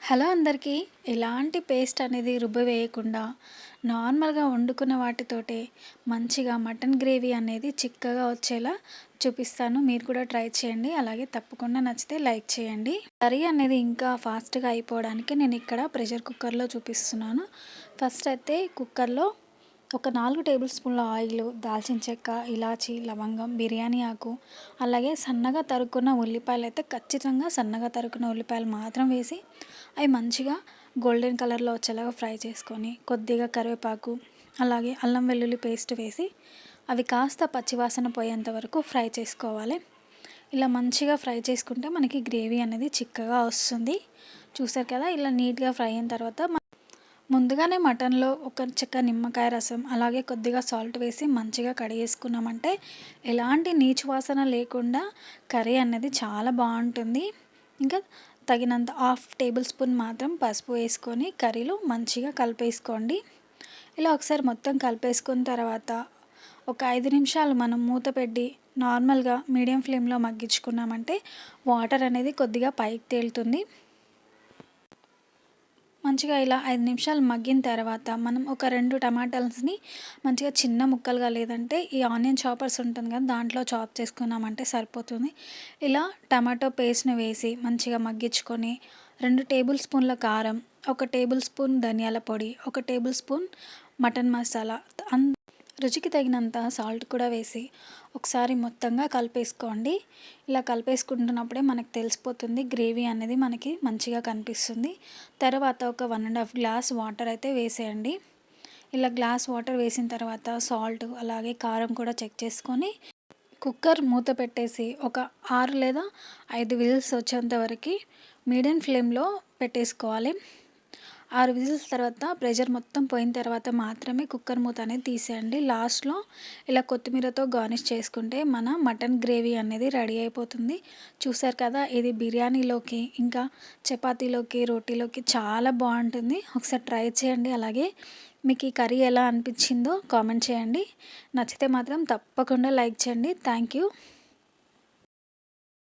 Hello అందరికీ. ఎలాంటి paste అనేది రుబ్బవేయకుండా నార్మల్‌గా వండుకున్న వాటితోటే మంచిగా మటన్ గ్రేవీ అనేది చిక్కగా వచ్చేలా చూపిస్తాను. మీరు కూడా ట్రై చేయండి. అలాగే తప్పకుండా నచ్చితే లైక్ చేయండి. కర్రీ అనేది ఇంకా ఫాస్ట్‌గా అయిపోవడానికి నేను ఇక్కడ ప్రెషర్ కుక్కర్‌లో చూపిస్తున్నాను. ఫస్ట్ అయితే కుక్కర్‌లో ఒక 4 టేబుల్ స్పూన్ల ఆయిలు, దాల్చిన చెక్క, ఇలాచి, లవంగం, బిర్యానీ ఆకు, అలాగే సన్నగా తరుక్కున్న ఉల్లిపాయలైతే ఖచ్చితంగా సన్నగా తరుక్కున్న ఉల్లిపాయలు మాత్రం వేసి అవి మంచిగా గోల్డెన్ కలర్‌లో వచ్చేలాగా ఫ్రై చేసుకొని, కొద్దిగా కరివేపాకు, అలాగే అల్లం వెల్లుల్లి పేస్ట్ వేసి అవి కాస్త పచ్చివాసన పోయేంత వరకు ఫ్రై చేసుకోవాలి. ఇలా మంచిగా ఫ్రై చేసుకుంటే మనకి గ్రేవీ అనేది చిక్కగా వస్తుంది. చూసారు కదా! ఇలా నీట్‌గా ఫ్రై అయిన తర్వాత ముందుగానే మటన్‌లో ఒక చెక్క నిమ్మకాయ రసం, అలాగే కొద్దిగా సాల్ట్ వేసి మంచిగా కడిగేసుకున్నామంటే ఎలాంటి నీచు వాసన లేకుండా కర్రీ అనేది చాలా బావుంటుంది. ఇంకా తగినంత హాఫ్ టేబుల్ స్పూన్ మాత్రం పసుపు వేసుకొని కర్రీలో మంచిగా కలిపేసుకోండి. ఇలా ఒకసారి మొత్తం కలిపేసుకున్న తర్వాత ఒక 5 నిమిషాలు మనం మూత పెట్టి నార్మల్‌గా మీడియం ఫ్లేమ్‌లో మగ్గించుకున్నామంటే వాటర్ అనేది కొద్దిగా పైకి తేలుతుంది. మంచిగా ఇలా 5 నిమిషాలు మగ్గిన తర్వాత మనం ఒక 2 టమాటాస్‌ని మంచిగా చిన్న ముక్కలుగా లేదంటే ఈ ఆనియన్ చాపర్స్ ఉంటుంది కదా! దాంట్లో చాప్ చేసుకున్నామంటే సరిపోతుంది. ఇలా టమాటో పేస్ట్‌ని వేసి మంచిగా మగ్గించుకొని 2 టేబుల్ స్పూన్ల కారం, 1 టేబుల్ స్పూన్ ధనియాల పొడి, 1 టేబుల్ స్పూన్ మటన్ మసాలా, రుచికి తగినంత సాల్ట్ కూడా వేసి ఒకసారి మొత్తంగా కలిపేసుకోండి. ఇలా కలిపేసుకుంటున్నప్పుడే మనకు తెలిసిపోతుంది గ్రేవీ అనేది మనకి మంచిగా కనిపిస్తుంది. తర్వాత ఒక 1 ½ గ్లాస్ వాటర్ అయితే వేసేయండి. ఇలా గ్లాస్ వాటర్ వేసిన తర్వాత సాల్ట్ అలాగే కారం కూడా చెక్ చేసుకొని కుక్కర్ మూత పెట్టేసి ఒక 6 లేదా 5 విజిల్స్ వచ్చేంత వరకు మీడియం ఫ్లేమ్‌లో పెట్టేసుకోవాలి. 6 విజిల్స్ తర్వాత ప్రెషర్ మొత్తం పోయిన తర్వాత మాత్రమే కుక్కర్ మూత అనేది తీసేయండి. లాస్ట్‌లో ఇలా కొత్తిమీరతో గార్నిష్ చేసుకుంటే మన మటన్ గ్రేవీ అనేది రెడీ అయిపోతుంది. చూసారు కదా! ఇది బిర్యానీలోకి, ఇంకా చపాతీలోకి, రోటీలోకి చాలా బావుంటుంది. ఒకసారి ట్రై చేయండి. అలాగే మీకు ఈ కర్రీ ఎలా అనిపించిందో కామెంట్ చేయండి. నచ్చితే మాత్రం తప్పకుండా లైక్ చేయండి. Thank you.